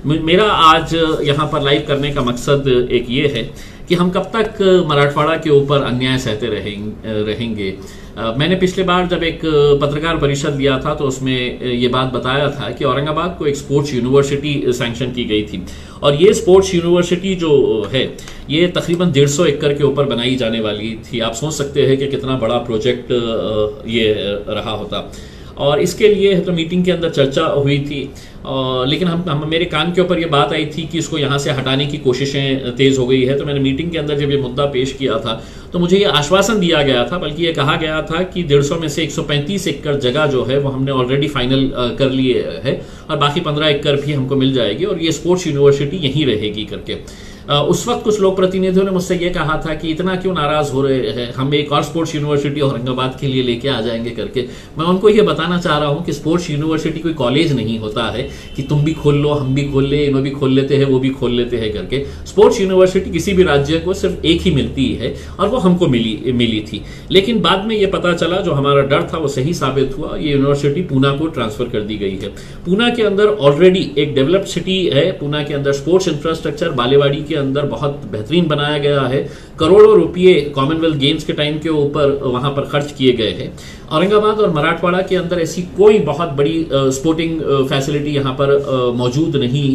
मेरा आज यहाँ पर लाइव करने का मकसद एक ये है कि हम कब तक मराठवाड़ा के ऊपर अन्याय सहते रहेंगे। मैंने पिछले बार जब एक पत्रकार परिषद लिया था तो उसमें ये बात बताया था कि औरंगाबाद को एक स्पोर्ट्स यूनिवर्सिटी सैंक्शन की गई थी और ये स्पोर्ट्स यूनिवर्सिटी जो है ये तकरीबन 150 एकड़ के ऊपर बनाई जाने वाली थी। आप सोच सकते हैं कि कितना बड़ा प्रोजेक्ट ये रहा होता। और इसके लिए तो मीटिंग के अंदर चर्चा हुई थी लेकिन हम मेरे कान के ऊपर ये बात आई थी कि इसको यहाँ से हटाने की कोशिशें तेज़ हो गई है। तो मैंने मीटिंग के अंदर जब ये मुद्दा पेश किया था तो मुझे ये आश्वासन दिया गया था, बल्कि ये कहा गया था कि 150 में से 135 एकड़ जगह जो है वो हमने ऑलरेडी फाइनल कर लिए है और बाकी 15 एकड़ भी हमको मिल जाएगी और ये स्पोर्ट्स यूनिवर्सिटी यहीं रहेगी करके। उस वक्त कुछ लोक प्रतिनिधियों ने मुझसे ये कहा था कि इतना क्यों नाराज हो रहे हैं, हम एक और स्पोर्ट्स यूनिवर्सिटी औरंगाबाद के लिए लेके आ जाएंगे करके। मैं उनको ये बताना चाह रहा हूँ कि स्पोर्ट्स यूनिवर्सिटी कोई कॉलेज नहीं होता है कि तुम भी खोल लो, हम भी खोल ले, इन्हों भी खोल लेते हैं, वो भी खोल लेते हैं करके। स्पोर्ट्स यूनिवर्सिटी किसी भी राज्य को सिर्फ एक ही मिलती है और वो हमको मिली थी। लेकिन बाद में ये पता चला, जो हमारा डर था वो सही साबित हुआ। ये यूनिवर्सिटी पूना को ट्रांसफर कर दी गई है। पूना के अंदर ऑलरेडी एक डेवलप्ड सिटी है। पूना के अंदर स्पोर्ट्स इंफ्रास्ट्रक्चर बालेवाड़ी के अंदर बहुत बेहतरीन बनाया गया है। करोड़ों रुपये कॉमनवेल्थ गेम्स के टाइम के ऊपर वहां पर खर्च किए गए हैं। औरंगाबाद और मराठवाड़ा के अंदर ऐसी कोई बहुत बड़ी स्पोर्टिंग फैसिलिटी यहाँ पर मौजूद नहीं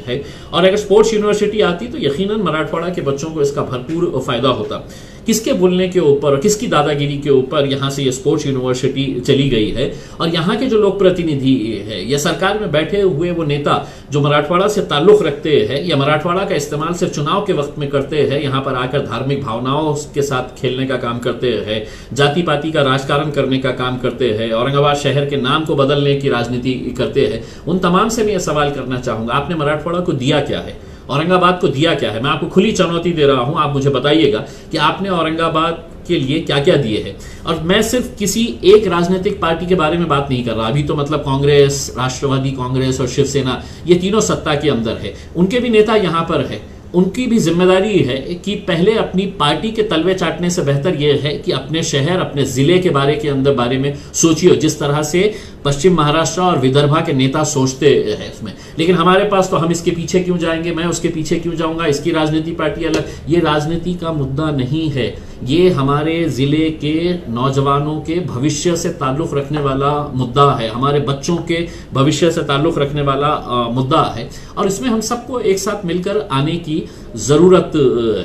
है और अगर स्पोर्ट्स यूनिवर्सिटी आती तो यकीनन मराठवाड़ा के बच्चों को इसका भरपूर फायदा होता। किसके बोलने के ऊपर और किसकी दादागिरी के ऊपर यहाँ से ये स्पोर्ट्स यूनिवर्सिटी चली गई है और यहाँ के जो लोक प्रतिनिधि है या सरकार में बैठे हुए वो नेता जो मराठवाड़ा से ताल्लुक रखते हैं या मराठवाड़ा का इस्तेमाल सिर्फ चुनाव के वक्त में करते हैं, यहाँ पर आकर धार्मिक भावनाओं के साथ खेलने का काम करते हैं, जाति पाति का राजकारण करने का काम करते हैं, औरंगाबाद शहर के नाम को बदलने की राजनीति करते हैं, उन तमाम से मैं ये सवाल करना चाहूंगा, आपने मराठवाड़ा को दिया क्या है, औरंगाबाद को दिया क्या है? मैं आपको खुली चुनौती दे रहा हूं, आप मुझे बताइएगा कि आपने औरंगाबाद के लिए क्या क्या दिए हैं। और मैं सिर्फ किसी एक राजनीतिक पार्टी के बारे में बात नहीं कर रहा, अभी तो मतलब कांग्रेस, राष्ट्रवादी कांग्रेस और शिवसेना ये तीनों सत्ता के अंदर है, उनके भी नेता यहां पर है। उनकी भी जिम्मेदारी है कि पहले अपनी पार्टी के तलवे चाटने से बेहतर यह है कि अपने शहर, अपने जिले के बारे में सोचिए, जिस तरह से पश्चिम महाराष्ट्र और विदर्भा के नेता सोचते हैं इसमें। लेकिन हमारे पास तो हम इसके पीछे क्यों जाएंगे, मैं उसके पीछे क्यों जाऊंगा, इसकी राजनीति पार्टी अलग, ये राजनीति का मुद्दा नहीं है। ये हमारे जिले के नौजवानों के भविष्य से ताल्लुक रखने वाला मुद्दा है, हमारे बच्चों के भविष्य से ताल्लुक रखने वाला मुद्दा है और इसमें हम सबको एक साथ मिलकर आने की जरूरत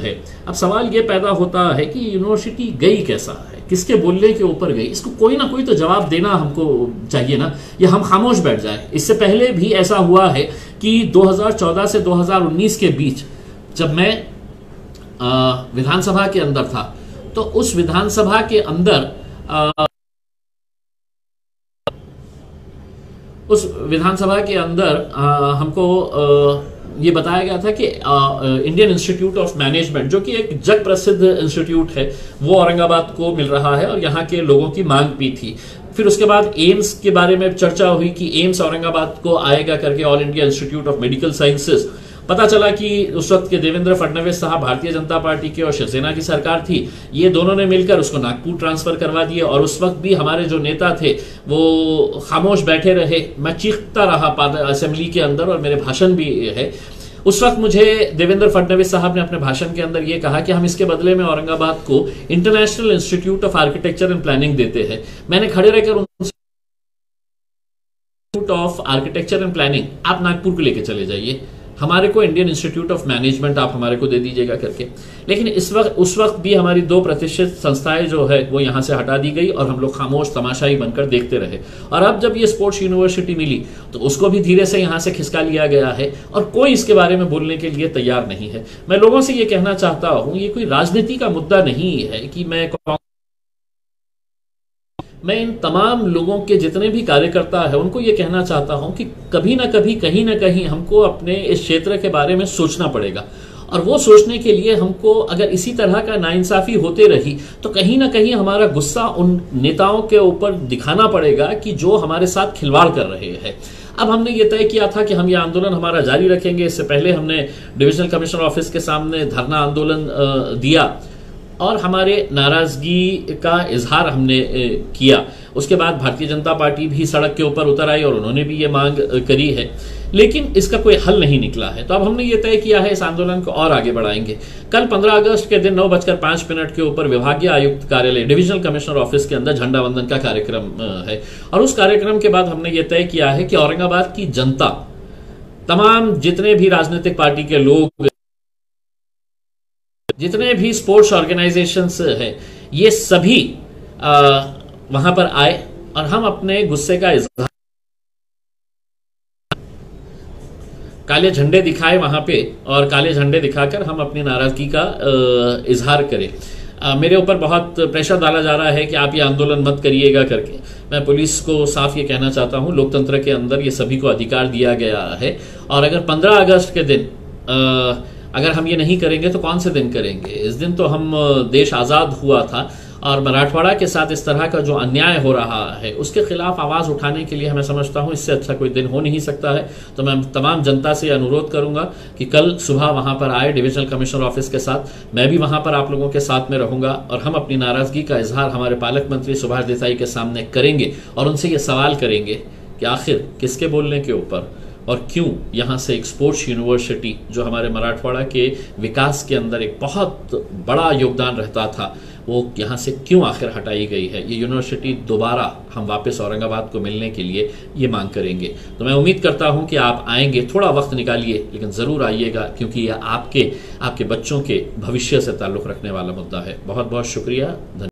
है। अब सवाल ये पैदा होता है कि यूनिवर्सिटी गई कैसा है, किसके बोलने के ऊपर गई, इसको कोई ना कोई तो जवाब देना हमको चाहिए ना, या हम खामोश बैठ जाए। इससे पहले भी ऐसा हुआ है कि 2014 से 2019 के बीच जब मैं विधानसभा के अंदर था तो उस विधानसभा के अंदर हमको ये बताया गया था कि इंडियन इंस्टीट्यूट ऑफ मैनेजमेंट, जो कि एक जग प्रसिद्ध इंस्टीट्यूट है, वो औरंगाबाद को मिल रहा है और यहाँ के लोगों की मांग भी थी। फिर उसके बाद एम्स के बारे में चर्चा हुई कि एम्स औरंगाबाद को आएगा करके, all India institute of medical sciences. पता चला कि उस वक्त के देवेंद्र फडणवीस साहब भारतीय जनता पार्टी के और शिवसेना की सरकार थी, ये दोनों ने मिलकर उसको नागपुर ट्रांसफर करवा दिए और उस वक्त भी हमारे जो नेता थे वो खामोश बैठे रहे। मैं चीखता रहा असेंबली के अंदर और मेरे भाषण भी है। उस वक्त मुझे देवेंद्र फडणवीस साहब ने अपने भाषण के अंदर ये कहा कि हम इसके बदले में औरंगाबाद को international institute of architecture and planning देते हैं। मैंने खड़े रहकर institute of architecture and planning आप नागपुर को लेकर चले जाइए, हमारे को इंडियन इंस्टीट्यूट ऑफ मैनेजमेंट आप हमारे को दे दीजिएगा करके। लेकिन उस वक्त भी हमारी 2 प्रतिष्ठित संस्थाएं जो है वो यहाँ से हटा दी गई और हम लोग खामोश तमाशाई बनकर देखते रहे। और अब जब ये स्पोर्ट्स यूनिवर्सिटी मिली तो उसको भी धीरे से यहाँ से खिसका लिया गया है और कोई इसके बारे में बोलने के लिए तैयार नहीं है। मैं लोगों से ये कहना चाहता हूँ, ये कोई राजनीति का मुद्दा नहीं है कि मैं इन तमाम लोगों के जितने भी कार्यकर्ता है उनको ये कहना चाहता हूं कि कभी ना कभी, कहीं ना कहीं हमको अपने इस क्षेत्र के बारे में सोचना पड़ेगा और वो सोचने के लिए हमको अगर इसी तरह का नाइंसाफी होते रही तो कहीं ना कहीं हमारा गुस्सा उन नेताओं के ऊपर दिखाना पड़ेगा कि जो हमारे साथ खिलवाड़ कर रहे हैं। अब हमने ये तय किया था कि हम ये आंदोलन हमारा जारी रखेंगे। इससे पहले हमने डिविजनल कमिश्नर ऑफिस के सामने धरना आंदोलन दिया और हमारे नाराजगी का इजहार हमने किया उसके बाद भारतीय जनता पार्टी भी सड़क के ऊपर उतर आई और उन्होंने भी ये मांग करी है, लेकिन इसका कोई हल नहीं निकला है। तो अब हमने ये तय किया है इस आंदोलन को और आगे बढ़ाएंगे। कल 15 अगस्त के दिन 9:05 के ऊपर विभागीय आयुक्त कार्यालय डिविजनल कमिश्नर ऑफिस के अंदर झंडा वंदन का कार्यक्रम है, और उस कार्यक्रम के बाद हमने ये तय किया है कि औरंगाबाद की जनता, तमाम जितने भी राजनीतिक पार्टी के लोग, जितने भी स्पोर्ट्स ऑर्गेनाइजेशंस है, ये सभी वहां पर आए और हम अपने गुस्से का इजहार, काले झंडे दिखाए वहां पे, और काले झंडे दिखाकर हम अपनी नाराजगी का इजहार करें। मेरे ऊपर बहुत प्रेशर डाला जा रहा है कि आप ये आंदोलन मत करिएगा करके। मैं पुलिस को साफ ये कहना चाहता हूं, लोकतंत्र के अंदर ये सभी को अधिकार दिया गया है, और अगर 15 अगस्त के दिन अगर हम ये नहीं करेंगे तो कौन से दिन करेंगे? इस दिन तो हम देश आज़ाद हुआ था, और मराठवाड़ा के साथ इस तरह का जो अन्याय हो रहा है उसके खिलाफ आवाज उठाने के लिए मैं समझता हूं इससे अच्छा कोई दिन हो नहीं सकता है। तो मैं तमाम जनता से अनुरोध करूंगा कि कल सुबह वहां पर आए डिविजनल कमिश्नर ऑफिस के साथ। मैं भी वहां पर आप लोगों के साथ में रहूंगा, और हम अपनी नाराजगी का इजहार हमारे पालक मंत्री सुभाष देसाई के सामने करेंगे, और उनसे ये सवाल करेंगे कि आखिर किसके बोलने के ऊपर और क्यों यहाँ से एक स्पोर्ट्स यूनिवर्सिटी, जो हमारे मराठवाड़ा के विकास के अंदर एक बहुत बड़ा योगदान रहता था, वो यहाँ से क्यों आखिर हटाई गई है। ये यूनिवर्सिटी दोबारा हम वापस औरंगाबाद को मिलने के लिए ये मांग करेंगे। तो मैं उम्मीद करता हूँ कि आप आएंगे, थोड़ा वक्त निकालिए लेकिन ज़रूर आइएगा, क्योंकि यह आपके बच्चों के भविष्य से ताल्लुक़ रखने वाला मुद्दा है। बहुत बहुत शुक्रिया।